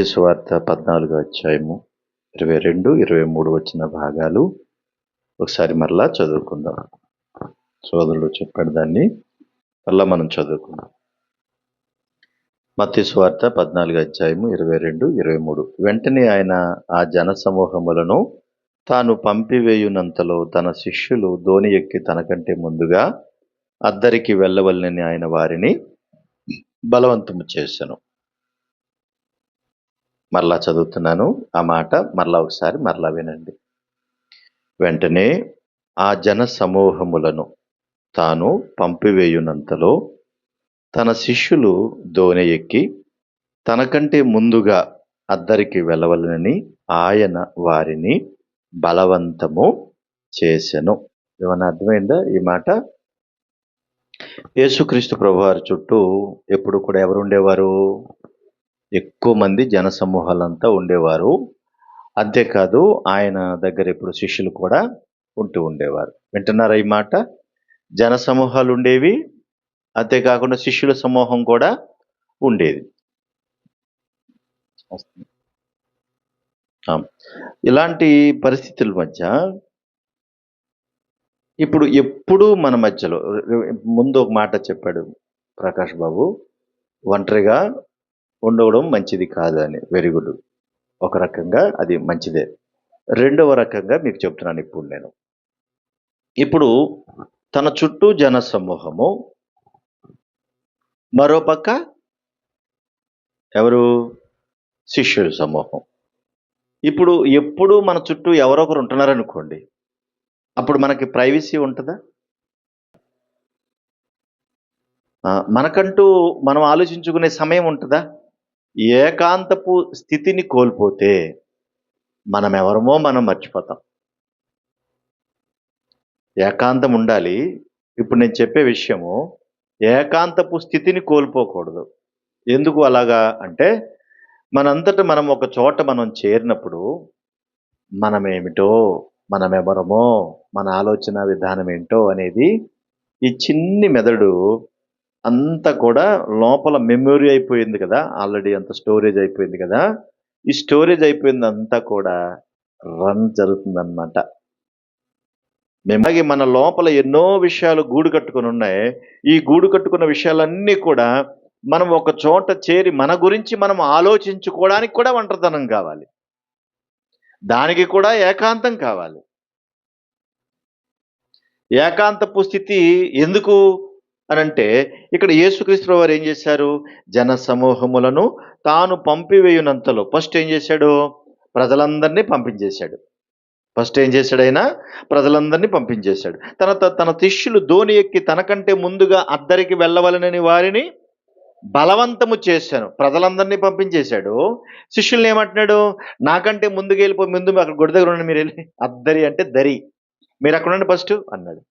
సువార్త 14వ అధ్యాయము 22, 23 వచ్చిన భాగాలు ఒకసారి మరలా చదువుకుందాం. సోదరులు చెప్పిన దాన్ని మరలా మనం చదువుకుందాం. మత్తయి సువార్త 14వ అధ్యాయము 22, 23. వెంటనే ఆయన ఆ జన సమూహములను తాను పంపివేయునంతలో తన శిష్యులు దోణి ఎక్కి తనకంటే ముందుగా అద్దరికి వెళ్ళవలనని ఆయన వారిని బలవంతము చేసెను. మరలా చదువుతున్నాను ఆ మాట, మరలా వినండి. వెంటనే ఆ జన సమూహములను తాను పంపివేయునంతలో తన శిష్యులు దోణి ఎక్కి తనకంటే ముందుగా అద్దరికి వెళ్ళవలనని ఆయన వారిని బలవంతము చేసెను. ఏమన్నా అర్థమైందా ఈ మాట? యేసుక్రీస్తు ప్రభువారి చుట్టూ ఎప్పుడు కూడా ఎవరు ఉండేవారు? ఎక్కువ మంది జన సమూహాలంతా ఉండేవారు. అంతేకాదు ఆయన దగ్గర ఇప్పుడు శిష్యులు కూడా ఉంటూ ఉండేవారు. వింటున్నారా ఈ మాట? జన సమూహాలు ఉండేవి, అంతేకాకుండా శిష్యుల సమూహం కూడా ఉండేది. ఇలాంటి పరిస్థితుల మధ్య ఇప్పుడు ఎప్పుడూ మన మధ్యలో ముందు ఒక మాట చెప్పాడు ప్రకాష్ బాబు, ఒంటరిగా ఉండడం మంచిది కాదు అని. Very good. ఒక రకంగా అది మంచిదే. రెండవ రకంగా మీకు చెప్తున్నాను ఇప్పుడు తన చుట్టూ జన సమూహము, మరోపక్క ఎవరు? శిష్యుల సమూహం. ఇప్పుడు ఎప్పుడు మన చుట్టూ ఎవరో ఒకరు ఉంటున్నారనుకోండి, అప్పుడు మనకి ప్రైవసీ ఉంటుందా? మనకంటూ మనం ఆలోచించుకునే సమయం ఉంటుందా? ఏకాంతపు స్థితిని కోల్పోతే మనం ఎవరమో మనం మర్చిపోతాం. ఏకాంతం ఉండాలి. ఇప్పుడు నేను చెప్పే విషయము ఏకాంతపు స్థితిని కోల్పోకూడదు. ఎందుకు అలాగా అంటే, మనంతట మనం ఒక చోట మనం చేరినప్పుడు మనమేమిటో, మనమెవరమో, మన ఆలోచన విధానం ఏంటో అనేది ఈ చిన్ని మెదడు అంతా కూడా లోపల మెమొరీ అయిపోయింది కదా, ఆల్రెడీ అంత స్టోరేజ్ అయిపోయింది కదా. ఈ స్టోరేజ్ అయిపోయిందంతా కూడా రన్ జరుగుతుందన్నమాట. అలాగే మన లోపల ఎన్నో విషయాలు గూడు కట్టుకొని ఉన్నాయి. ఈ గూడు కట్టుకున్న విషయాలన్నీ కూడా మనం ఒక చోట చేరి మన గురించి మనం ఆలోచించుకోవడానికి కూడా ఒంటరితనం కావాలి. దానికి కూడా ఏకాంతం కావాలి. ఏకాంతపు స్థితి ఎందుకు అనంటే, ఇక్కడ యేసుక్రీస్తు వారు ఏం చేశారు? జన సమూహములను తాను పంపివేయునంతలో ఫస్ట్ ఏం చేశాడు? ప్రజలందరినీ పంపించేశాడు. ఫస్ట్ ఏం చేశాడు ఆయన? ప్రజలందరినీ పంపించేశాడు. తర్వాత తన శిష్యులు దోణి ఎక్కి తనకంటే ముందుగా అద్దరికి వెళ్ళవలనని వారిని బలవంతము చేశాను. ప్రజలందరినీ పంపించేశాడు. శిష్యుల్ని ఏమంటున్నాడు? నాకంటే ముందుకు వెళ్ళిపోయి, ముందు అక్కడ గుడి దగ్గర ఉండండి, మీరు వెళ్ళి అద్దరి అంటే దరి, మీరు అక్కడ ఉండండి ఫస్ట్ అన్నాడు.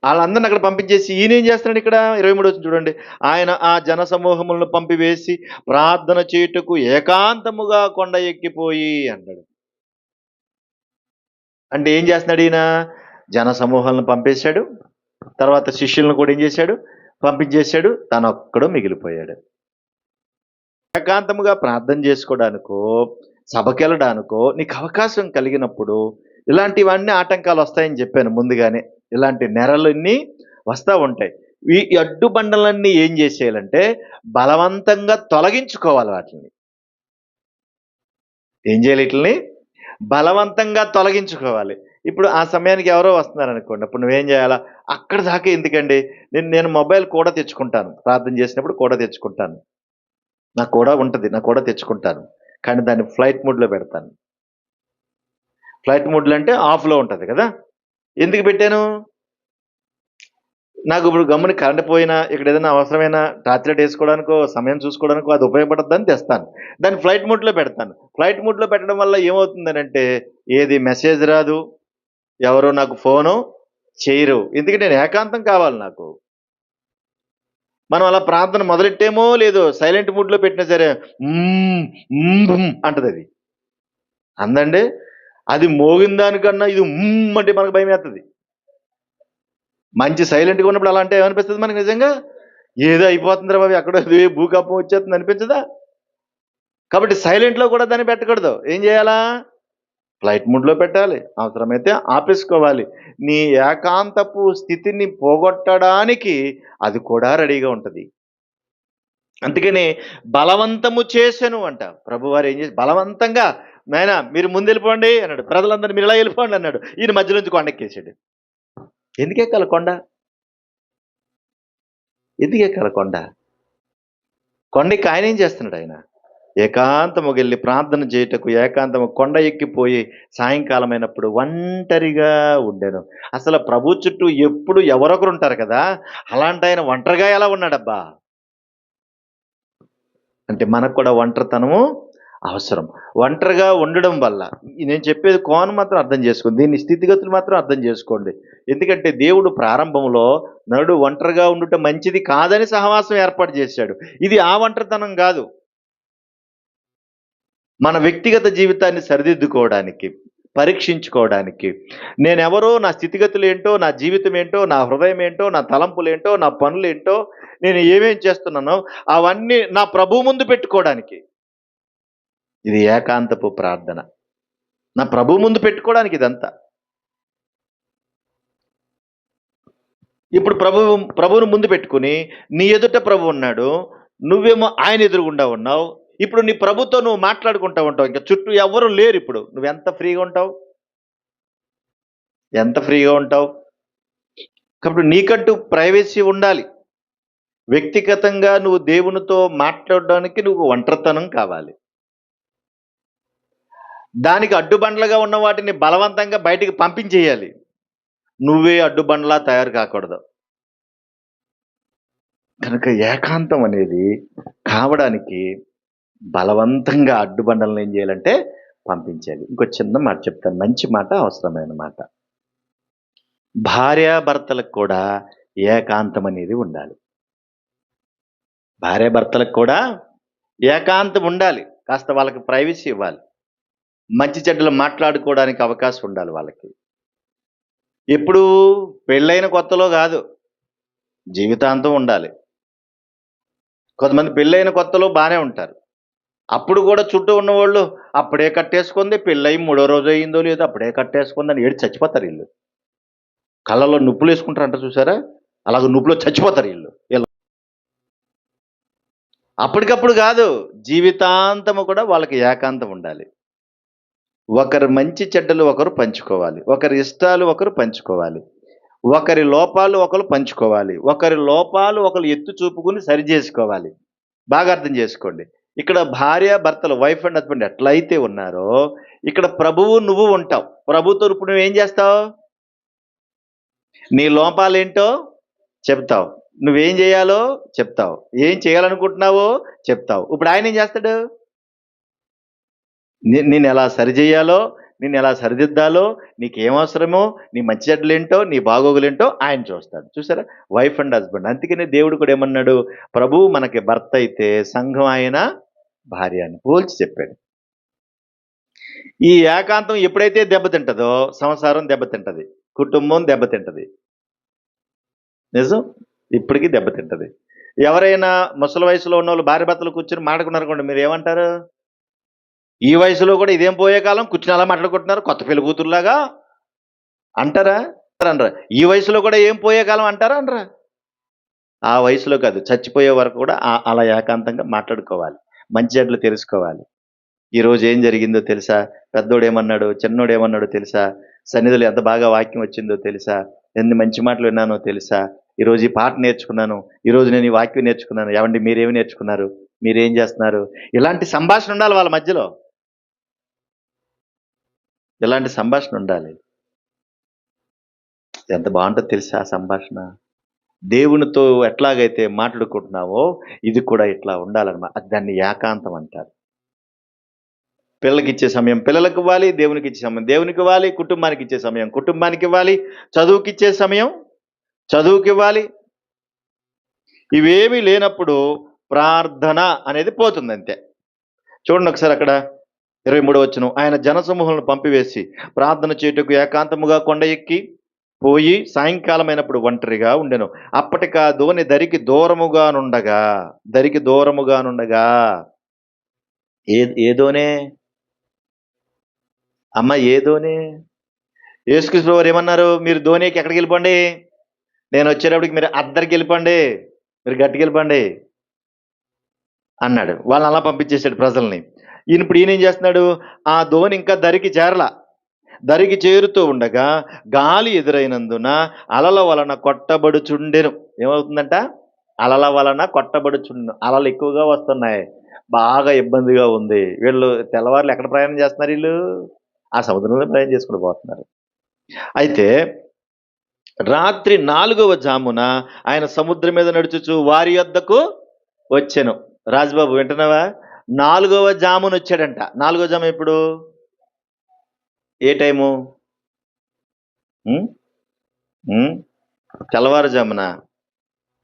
వాళ్ళందరిని అక్కడ పంపించేసి ఈయన ఏం చేస్తున్నాడు? ఇక్కడ 23 వచ్చి చూడండి. ఆయన ఆ జన సమూహములను పంపివేసి ప్రార్థన చేయుటకు ఏకాంతముగా కొండ ఎక్కిపోయి అన్నాడు. అంటే ఏం చేస్తున్నాడు ఈయన? జన సమూహాలను పంపేశాడు, తర్వాత శిష్యులను కూడా ఏం చేశాడు? పంపించేశాడు. తనొక్కడు మిగిలిపోయాడు. ఏకాంతముగా ప్రార్థన చేసుకోవడానికో, సభకెళ్ళడానికో నీకు అవకాశం కలిగినప్పుడు ఇలాంటివన్నీ ఆటంకాలు వస్తాయని చెప్పాను ముందుగానే. ఇలాంటి నెరలన్నీ వస్తూ ఉంటాయి. ఈ అడ్డుబండలన్నీ ఏం చేసేయాలంటే బలవంతంగా తొలగించుకోవాలి. వాటిని ఏం చేయాలి? వీటిని బలవంతంగా తొలగించుకోవాలి. ఇప్పుడు ఆ సమయానికి ఎవరో వస్తున్నారనుకోండి, అప్పుడు నువ్వేం చేయాలా? అక్కడ దాకా ఎందుకండి, నేను మొబైల్ కూడా తెచ్చుకుంటాను. ప్రార్థన చేసినప్పుడు కూడా తెచ్చుకుంటాను. నాకు కూడా ఉంటుంది, నాకు కూడా తెచ్చుకుంటాను. కానీ దాన్ని ఫ్లైట్ మోడ్లో పెడతాను. ఫ్లైట్ మోడ్లో అంటే ఆఫ్లో ఉంటుంది కదా. ఎందుకు పెట్టాను? నాకు ఇప్పుడు గమ్ముని కరెంట్ పోయినా, ఇక్కడ ఏదైనా అవసరమైన టార్చ్ లైట్ వేసుకోవడానికో, సమయం చూసుకోవడానికో అది ఉపయోగపడుతుందని తెస్తాను. దాన్ని ఫ్లైట్ మోడ్లో పెడతాను. ఫ్లైట్ మోడ్లో పెట్టడం వల్ల ఏమవుతుందనంటే, ఏది మెసేజ్ రాదు, ఎవరో నాకు ఫోను చేయరు. ఎందుకంటే నేను ఏకాంతం కావాలి నాకు. మనం అలా ప్రార్థన మొదలెట్టేమో లేదో సైలెంట్ మోడ్లో పెట్టినా సరే అంటది. అది అందండి. అది మోగిన దానికన్నా ఇది అంటే మనకు భయం వేస్తుంది. మంచి సైలెంట్గా ఉన్నప్పుడు అలా అంటే ఏమనిపిస్తుంది మనకి? నిజంగా ఏదో అయిపోతుంది రా బాబు, ఎక్కడో భూకంపం వచ్చేస్తుంది అనిపించదా? కాబట్టి సైలెంట్‌లో కూడా దాన్ని పెట్టకూడదు. ఏం చేయాలా? ఫ్లైట్ మోడ్‌లో పెట్టాలి. అవసరమైతే ఆపేసుకోవాలి. నీ ఏకాంతపు స్థితిని పోగొట్టడానికి అది కూడా రెడీగా ఉంటది. అందుకని బలవంతము చేసెను అంట. ప్రభువారు ఏం చేసి బలవంతంగా నాయనా మీరు ముందెళ్ళిపోండి అన్నాడు. ప్రజలందరూ మీరు ఇలా వెళ్ళిపోండి అన్నాడు. ఈయన మధ్యలో నుంచి కొండెక్కేసాడు. ఎందుకెక్కాలి కొండ? ఎందుకెక్కాలి కొండ? కొండెక్కి ఆయన ఏం చేస్తున్నాడు ఆయన? ఏకాంతముగెళ్ళి ప్రార్థన చేయుటకు ఏకాంతము కొండ ఎక్కిపోయి సాయంకాలమైనప్పుడు ఒంటరిగా ఉండెను. అసలు ప్రభు చుట్టూ ఎప్పుడు ఎవరొకరు ఉంటారు కదా! అలాంటి ఆయన ఒంటరిగా ఎలా ఉన్నాడబ్బా? అంటే మనకు కూడా ఒంటరితనము అవసరం. ఒంటరిగా ఉండడం వల్ల నేను చెప్పేది కోణం మాత్రం అర్థం చేసుకోండి. దీని స్థితిగతులు మాత్రం అర్థం చేసుకోండి. ఎందుకంటే దేవుడు ప్రారంభంలో నరుడు ఒంటరిగా ఉండుట మంచిది కాదని సహవాసం ఏర్పాటు చేశాడు. ఇది ఆ ఒంటరితనం కాదు. మన వ్యక్తిగత జీవితాన్ని సరిదిద్దుకోవడానికి, పరీక్షించుకోవడానికి, నేనెవరో, నా స్థితిగతులేంటో, నా జీవితం ఏంటో, నా హృదయం ఏంటో, నా తలంపులేంటో, నా పనులేంటో, నేను ఏమేం చేస్తున్నానో అవన్నీ నా ప్రభువు ముందు పెట్టుకోవడానికి. ఇది ఏకాంతపు ప్రార్థన. నా ప్రభువు ముందు పెట్టుకోవడానికి ఇదంతా. ఇప్పుడు ప్రభువును ముందు పెట్టుకొని నీ ఎదుట ప్రభువు ఉన్నాడు. నువ్వేమో ఆయన ఎదురుగుండా ఉన్నావు. ఇప్పుడు నీ ప్రభుతో నువ్వు మాట్లాడుకుంటా ఉంటావు. ఇంకా చుట్టూ ఎవ్వరు లేరు ఇప్పుడు. నువ్వెంత ఫ్రీగా ఉంటావు? ఎంత ఫ్రీగా ఉంటావు? కాబట్టి నీకంటూ ప్రైవసీ ఉండాలి. వ్యక్తిగతంగా నువ్వు దేవునితో మాట్లాడడానికి నువ్వు ఒంటరితనం కావాలి. దానికి అడ్డుబండలుగా ఉన్న వాటిని బలవంతంగా బయటికి పంపించేయాలి. నువ్వే అడ్డుబండలా తయారు కాకూడదు. కనుక ఏకాంతం అనేది కావడానికి బలవంతంగా అడ్డుబండలను ఏం చేయాలంటే పంపించాలి. ఇంకో చిన్న మాట చెప్తాను. మంచి మాట, అవసరమైన మాట. భార్యాభర్తలకు కూడా ఏకాంతం అనేది ఉండాలి. భార్యాభర్తలకు కూడా ఏకాంతం ఉండాలి. కాస్త వాళ్ళకి ప్రైవసీ ఇవ్వాలి. మంచి చెడ్డలు మాట్లాడుకోవడానికి అవకాశం ఉండాలి వాళ్ళకి. ఎప్పుడు పెళ్ళైన కొత్తలో కాదు, జీవితాంతం ఉండాలి. కొంతమంది పెళ్ళైన కొత్తలో బాగానే ఉంటారు. అప్పుడు కూడా చుట్టూ ఉన్నవాళ్ళు అప్పుడే కట్టేసుకుంది, పెళ్ళయి 3వ రోజు అయిందో లేదో అప్పుడే కట్టేసుకుందని ఏడు చచ్చిపోతారు వీళ్ళు. కళ్ళలో నుప్పులు వేసుకుంటారంట చూసారా? అలాగ నుప్పులో చచ్చిపోతారు వీళ్ళు. అప్పటికప్పుడు కాదు, జీవితాంతము కూడా వాళ్ళకి ఏకాంతం ఉండాలి. ఒకరి మంచి చెడ్డలు ఒకరు పంచుకోవాలి. ఒకరి ఇష్టాలు ఒకరు పంచుకోవాలి. ఒకరి లోపాలు ఒకరు పంచుకోవాలి. ఒకరి లోపాలు ఒకరు ఎత్తు చూపుకుని సరి చేసుకోవాలి. బాగా అర్థం చేసుకోండి. ఇక్కడ భార్య భర్తలు, వైఫ్ అండ్ హస్బెండ్ ఎట్లయితే ఉన్నారో ఇక్కడ ప్రభువు నువ్వు ఉంటావు. ప్రభుతో ఇప్పుడు నువ్వేం చేస్తావు? నీ లోపాలేంటో చెప్తావు. నువ్వేం చేయాలో చెప్తావు. ఏం చేయాలనుకుంటున్నావో చెప్తావు. ఇప్పుడు ఆయన ఏం చేస్తాడు? నేను ఎలా సరిచేయాలో, నిన్ను ఎలా సరిదిద్దాలో, నీకేం అవసరమో, నీ మంచి చెడ్డలేంటో, నీ బాగోగులేంటో ఆయన చూస్తాడు. చూసారా? Wife and husband. అందుకనే దేవుడు కూడా ఏమన్నాడు? ప్రభువు మనకి భర్త అయితే సంఘం ఆయన భార్య అని పోల్చి చెప్పాడు. ఈ ఏకాంతం ఎప్పుడైతే దెబ్బతింటదో సంసారం దెబ్బతింటది, కుటుంబం దెబ్బతింటది. నిజం? ఇప్పటికీ దెబ్బతింటది. ఎవరైనా ముసలి వయసులో ఉన్నోళ్ళు భార్య భర్తలు కూర్చొని మాట్లాడుకున్నారనుకోండి, మీరు ఏమంటారు? ఈ వయసులో కూడా ఇదేం పోయే కాలం, కూర్చుని అలా మాట్లాడుకుంటున్నారు కొత్త పెళ్లి కూతురులాగా అంటారా? అనరా? ఈ వయసులో కూడా ఏం పోయే కాలం అంటారా అనరా? ఆ వయసులో కాదు, చచ్చిపోయే వరకు కూడా అలా ఏకాంతంగా మాట్లాడుకోవాలి. మంచి చెడ్డలు తెలుసుకోవాలి. ఈరోజు ఏం జరిగిందో తెలుసా? పెద్దోడేమన్నాడు, చిన్నోడేమన్నాడో తెలుసా? సన్నిధిలో ఎంత బాగా వాక్యం వచ్చిందో తెలుసా? ఎన్ని మంచి మాటలు విన్నానో తెలుసా? ఈరోజు ఈ పాట నేర్చుకున్నాను, ఈరోజు నేను ఈ వాక్యం నేర్చుకున్నాను. ఏవండి మీరేమి నేర్చుకున్నారు? మీరేం చేస్తున్నారు? ఇలాంటి సంభాషణ ఉండాలి వాళ్ళ మధ్యలో. ఇలాంటి సంభాషణ ఉండాలి. ఎంత బాగుంటుందో తెలుసా ఆ సంభాషణ? దేవునితో ఎట్లాగైతే మాట్లాడుకుంటున్నావో ఇది కూడా ఇట్లా ఉండాలన్నమాట. దాన్ని ఏకాంతం అంటారు. పిల్లలకి ఇచ్చే సమయం పిల్లలకు ఇవ్వాలి, దేవునికి ఇచ్చే సమయం దేవునికి ఇవ్వాలి, కుటుంబానికి ఇచ్చే సమయం కుటుంబానికి ఇవ్వాలి, చదువుకి ఇచ్చే సమయం చదువుకి ఇవ్వాలి. ఇవేమీ లేనప్పుడు ప్రార్థన అనేది పోతుంది అంతే. చూడండి ఒకసారి అక్కడ 23వ వచనం. ఆయన జనసమూహలను పంపివేసి ప్రార్థన చేయుటకు ఏకాంతముగా కొండ ఎక్కి పోయి సాయంకాలమైనప్పుడు ఒంటరిగా ఉండెను. అప్పటికా దోణి దరికి దూరముగా నుండగా ఏదోనే అమ్మ ఏదోనే యేసుక్రీస్తు వారు ఏమన్నారు? మీరు ధోనికి ఎక్కడికి వెళ్ళిపోండి, నేను వచ్చేటప్పటికి మీరు అద్దరికి వెళ్ళిపోండి, మీరు గట్టికి వెళ్ళిపోండి అన్నాడు. వాళ్ళని అలా పంపించేశాడు ప్రజల్ని. ఈయన ఏం చేస్తున్నాడు? ఆ ధోని ఇంకా దరికి చేరుతూ ఉండగా గాలి ఎదురైనందున అలల వలన కొట్టబడుచుండెను. ఏమవుతుందంట? అలల వలన కొట్టబడుచుండెను. అలలు ఎక్కువగా వస్తున్నాయి, బాగా ఇబ్బందిగా ఉంది. వీళ్ళు తెల్లవారులు ఎక్కడ ప్రయాణం చేస్తున్నారు? వీళ్ళు ఆ సముద్రంలో ప్రయాణం చేసుకుంటూ పోతున్నారు. అయితే రాత్రి 4వ జామున ఆయన సముద్రం మీద నడుచుచు వారి యొద్దకు వచ్చెను. రాజుబాబు వింటున్నావా? 4వ జామున వచ్చాడంట. 4వ జాము ఎప్పుడు? ఏ టైము? తెల్లవారుజామున.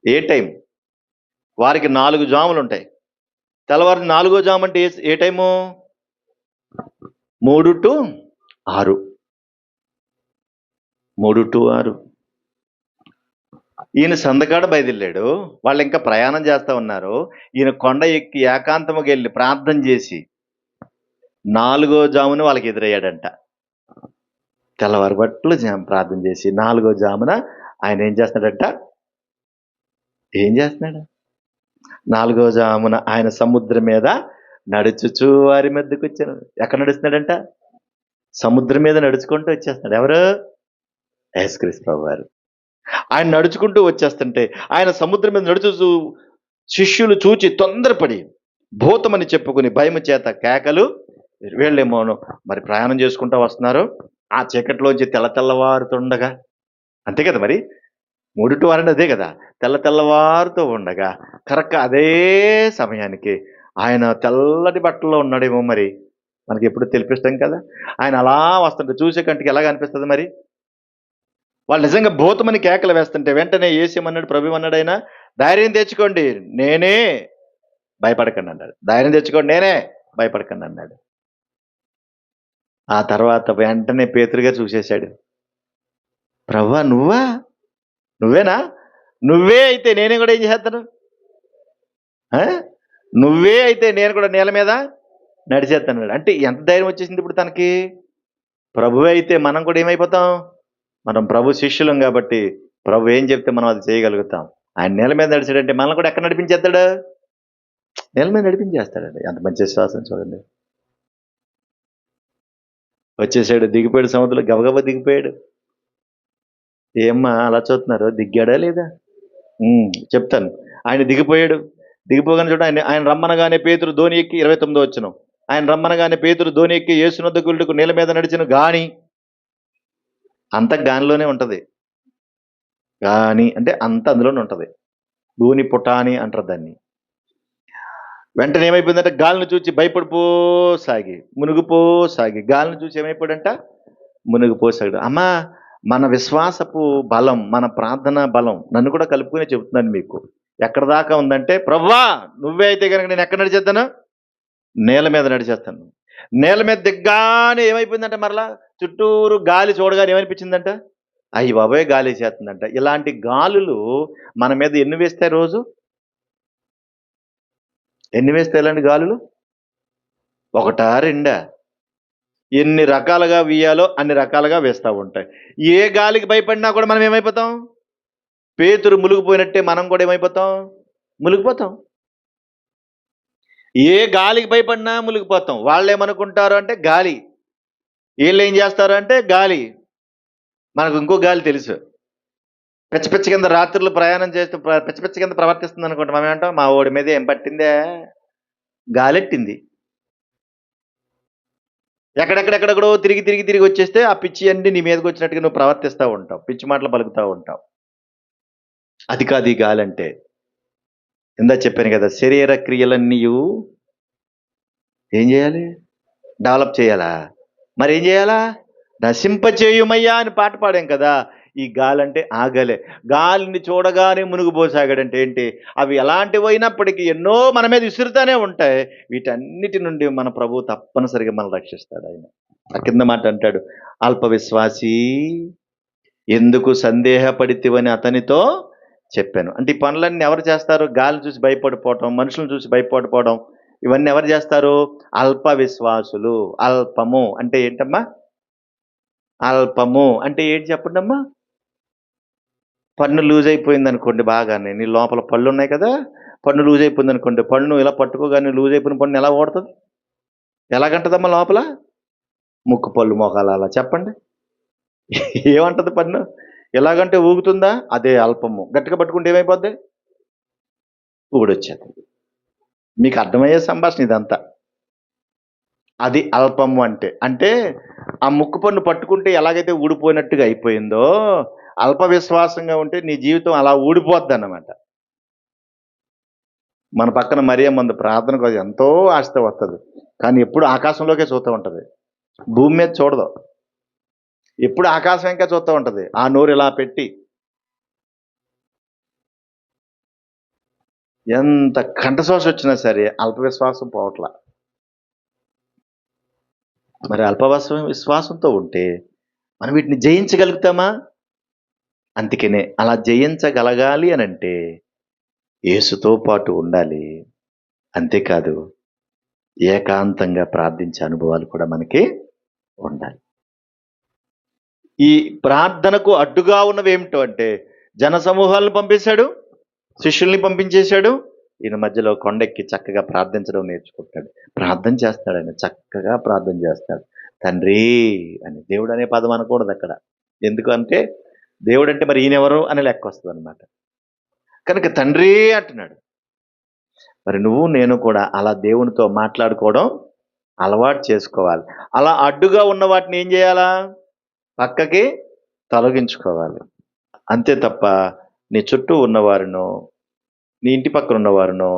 ఏ టైం? వారికి 4 జాములు ఉంటాయి. తెల్లవారు 4వ జాము అంటే ఏ టైము? 3 to 6. 3 to 6. ఈయన సందకాడ బయలుదేరాడు. వాళ్ళు ఇంకా ప్రయాణం చేస్తా ఉన్నారు. ఈయన కొండ ఎక్కి ఏకాంతముగా వెళ్ళి ప్రార్థన చేసి 4వ జామున వాళ్ళకి ఎదురయ్యాడంట. తెల్లవారు బట్లు ప్రార్థన చేసి 4వ జామున ఆయన ఏం చేస్తున్నాడంట? 4వ జామున ఆయన సముద్రం మీద నడుచుచు వారి మధ్యకు వచ్చాను. ఎక్కడ నడుస్తున్నాడంట? సముద్రం మీద నడుచుకుంటూ వచ్చేస్తున్నాడు. ఎవరు? యేసుక్రీస్తు ప్రభువు వారు. ఆయన నడుచుకుంటూ వచ్చేస్తుంటే ఆయన సముద్రం మీద నడుచుచు శిష్యులు చూచి తొందరపడి భూతమని చెప్పుకుని భయము చేత కేకలు. వీళ్ళేమోను మరి ప్రయాణం చేసుకుంటూ వస్తున్నారు. ఆ చీకట్లోంచి తెల్లవారుతుండగా, అంతే కదా మరి, 3 to 6 అదే కదా, తెల్లవారుతూ ఉండగా కరెక్ట్ అదే సమయానికి ఆయన తెల్లటి బట్టల్లో ఉన్నాడేమో మరి, మనకి ఎప్పుడు తెలిపిస్తాం కదా. ఆయన అలా వస్తుంటే చూసే కంటికి ఎలాగ అనిపిస్తుంది మరి? వాళ్ళు నిజంగా భూతమని కేకలు వేస్తుంటే వెంటనే యేసేమన్నాడు? ప్రభు అన్నాడు ఆయన, ధైర్యం తెచ్చుకోండి నేనే, భయపడకండి అన్నాడు. ధైర్యం తెచ్చుకోండి నేనే, భయపడకండి అన్నాడు. ఆ తర్వాత వెంటనే పేతురుగా చూసేశాడు. ప్రభువా నువ్వేనా? నువ్వే అయితే నేనే కూడా ఏం చేస్తాను? నువ్వే అయితే నేను కూడా నేల మీద నడిచేస్తాను. అంటే ఎంత ధైర్యం వచ్చేసింది ఇప్పుడు తనకి? ప్రభువే అయితే మనం కూడా ఏమైపోతాం? మనం ప్రభు శిష్యులం కాబట్టి ప్రభు ఏం చెప్తే మనం అది చేయగలుగుతాం. ఆయన నేల మీద నడిచాడంటే మనల్ని కూడా ఎక్కడ నడిపించేస్తాడు? నేల మీద నడిపించేస్తాడండి. ఎంత మంచి విశ్వాసం చూడండి. వచ్చేసాడు, దిగిపోయాడు, సముద్రంలో గబగబా దిగిపోయాడు. ఏమ్మా అలా చూస్తున్నారు? దిగాడా లేదా? చెప్తాను. ఆయన దిగిపోయాడు. దిగిపోగానే చూడండి, ఆయన రమ్మనగానే పేతురు ధోని ఎక్కి 29వ వచనం. ఆయన రమ్మనగానే పేతురు ధోని ఎక్కి యేసునొద్దకు వెళ్ళుటకు నీళ్ళ మీద నడిచిన గాని, అంత గానిలోనే ఉంటది. గాని అంటే అంత అందులోనే ఉంటది. ధూని పుటాని అంటారు దాన్ని. వెంటనే ఏమైపోయిందంటే గాలిని చూసి భయపడిపోసాగి మునిగిపోసాగి, గాలిని చూసి ఏమైపోయాడంట? మునిగిపోసాడు. అమ్మా, మన విశ్వాసపు బలం, మన ప్రార్థన బలం, నన్ను కూడా కలుపుకునే చెబుతున్నాను మీకు. ఎక్కడ దాకా ఉందంటే, ప్రభువా నువ్వే అయితే కనుక నేను ఎక్కడ నడిచేస్తాను? నేల మీద నడిచేస్తాను. నేల మీద దిగ్గానే ఏమైపోయిందంట? మరలా చుట్టూరు గాలి చూడగానే ఏమనిపించిందంట? అయ్యి బాబాయ్ గాలి వేసేస్తుందంట. ఇలాంటి గాలులు మన మీద ఎన్ని వేస్తాయి రోజు? ఎన్ని వేస్తాయి ఇలాంటి గాలులు? ఒకటా రెండా? ఎన్ని రకాలుగా వీయాలో అన్ని రకాలుగా వేస్తూ ఉంటాయి. ఏ గాలికి భయపడినా కూడా మనం ఏమైపోతాం? పేతురు మునిగిపోయినట్టే మనం కూడా ఏమైపోతాం? మునిగిపోతాం. ఏ గాలికి భయపడినా మునిగిపోతాం. వాళ్ళు ఏమనుకుంటారు అంటే గాలి, వీళ్ళు ఏం చేస్తారు అంటే గాలి. మనకు ఇంకో గాలి తెలుసు. పిచ్చ కింద రాత్రులు ప్రయాణం చేస్తూ పిచ్చ కింద ప్రవర్తిస్తుంది అనుకుంటా. మనం ఏమంటాం? మా ఓడి మీద ఏం పట్టిందే? గాలెట్టింది. ఎక్కడెక్కడెక్కడెక్కడో తిరిగి వచ్చేస్తే ఆ పిచ్చి అన్ని నీ మీదకి వచ్చినట్టుగా నువ్వు ప్రవర్తిస్తూ ఉంటావు, పిచ్చి మాటలు పలుకుతూ ఉంటావు. అది కాదు ఈ గాలి అంటే. ఇందా చెప్పాను కదా, శరీర క్రియలన్నీ ఏం చేయాలి? డెవలప్ చేయాలా? మరి ఏం చేయాలా? నశింపచేయుమయ్యా అని పాట పాడాం కదా. ఈ గాలి అంటే ఆగలే. గాలిని చూడగానే మునిగిపోసాగాడంటే ఏంటి? అవి ఎలాంటివైనప్పటికీ ఎన్నో మన మీద విసురుతానే ఉంటాయి. వీటన్నిటి నుండి మన ప్రభు తప్పనిసరిగా మనం రక్షిస్తాడు. ఆయన ఆ కింద మాట అంటాడు, అల్ప విశ్వాసీ ఎందుకు సందేహపడితివని అతనితో చెప్పాను. అంటే ఈ పనులన్నీ ఎవరు చేస్తారు? గాలిని చూసి భయపడిపోవటం, మనుషులను చూసి భయపడిపోవడం, ఇవన్నీ ఎవరు చేస్తారు? అల్ప విశ్వాసులు. అల్పము అంటే ఏంటమ్మా? అల్పము అంటే ఏంటి చెప్పండమ్మా? పన్ను లూజ్ అయిపోయిందనుకోండి బాగానే. నీ లోపల పళ్ళున్నాయి కదా! పన్ను లూజ్ అయిపోయిందనుకోండి. పన్ను ఇలా పట్టుకోగానే లూజ్ అయిపోయిన పన్ను ఎలా ఊడతది? ఎలాగంటదమ్మా లోపల? ముక్కు పళ్ళు మొఖాలు అలా చెప్పండి. ఏమంటది పన్ను? ఎలాగంటే ఊగుతుందా? అదే అల్పము. గట్టిగా పట్టుకుంటే ఏమైపోద్ది? ఊడొచ్చేతది. మీకు అర్థమయ్యే సంభాషణ ఇదంతా. అది అల్పము అంటే. అంటే ఆ ముక్కు పన్ను పట్టుకుంటే ఎలాగైతే ఊడిపోయినట్టుగా అయిపోయిందో, అల్ప విశ్వాసంగా ఉంటే నీ జీవితం అలా ఊడిపోద్దన్నమాట. మన పక్కన మరియమ్మ ఉంది, ప్రార్థనకు అది ఎంతో ఆశతో వస్తది. కానీ ఎప్పుడు ఆకాశంలోకే చూస్తూ ఉంటది. భూమి మీద చూడదు. ఎప్పుడు ఆకాశం ఇంకా చూస్తూ ఉంటది. ఆ నోరు ఇలా పెట్టి. ఎంత కంఠశోష వచ్చినా సరే అల్ప విశ్వాసం పోవట్ల. మరి విశ్వాసంతో ఉంటే మనం వీటిని జయించగలుగుతామా? అందుకనే అలా జయించగలగాలి అనంటే యేసుతో పాటు ఉండాలి. అంతేకాదు ఏకాంతంగా ప్రార్థించే అనుభవాలు కూడా మనకి ఉండాలి. ఈ ప్రార్థనకు అడ్డుగా ఉన్నవేమిటో అంటే జనసమూహాలను పంపేశాడు, శిష్యుల్ని పంపించేశాడు. ఈయన మధ్యలో కొండెక్కి చక్కగా ప్రార్థించడం నేర్చుకుంటాడు. ప్రార్థన చేస్తాడు ఆయన, చక్కగా ప్రార్థన చేస్తాడు. తండ్రి అని, దేవుడు అనే పదం అనకూడదు అక్కడ. ఎందుకంటే దేవుడు అంటే మరి ఈయనెవరు అని లెక్క వస్తుంది అనమాట. కనుక తండ్రి అంటున్నాడు. మరి నువ్వు నేను కూడా అలా దేవునితో మాట్లాడుకోవడం అలవాటు చేసుకోవాలి. అలా అడ్డుగా ఉన్న వాటిని ఏం చేయాలా? పక్కకి తొలగించుకోవాలి. అంతే తప్ప నీ చుట్టూ ఉన్నవారినో, నీ ఇంటి పక్కన ఉన్నవారినో,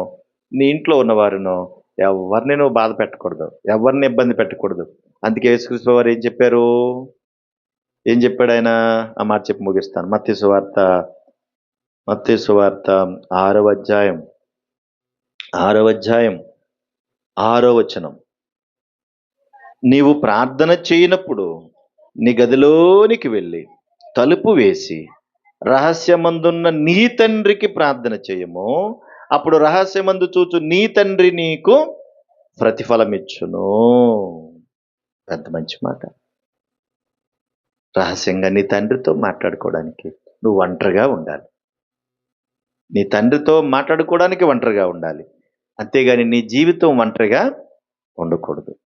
నీ ఇంట్లో ఉన్నవారినో ఎవరిని నువ్వు బాధ పెట్టకూడదు, ఎవరిని ఇబ్బంది పెట్టకూడదు. అందుకే యేసుక్రీస్తు వారు ఏం చెప్పారు? ఏం చెప్పాడు ఆయన? ఆ మాట చెప్పి ముగిస్తాను. మత్తయి సువార్త 6వ అధ్యాయం 6వ వచనం. నీవు ప్రార్థన చేయనప్పుడు నీ గదిలోనికి వెళ్ళి తలుపు వేసి రహస్యమందున్న నీ తండ్రికి ప్రార్థన చేయము. అప్పుడు రహస్యమందు చూచు నీ తండ్రి నీకు ప్రతిఫలమిచ్చును. పెద్ద మంచి మాట. రహస్యంగా నీ తండ్రితో మాట్లాడుకోవడానికి నువ్వు ఒంటరిగా ఉండాలి. నీ తండ్రితో మాట్లాడుకోవడానికి ఒంటరిగా ఉండాలి. అంతేగాని నీ జీవితం ఒంటరిగా ఉండకూడదు.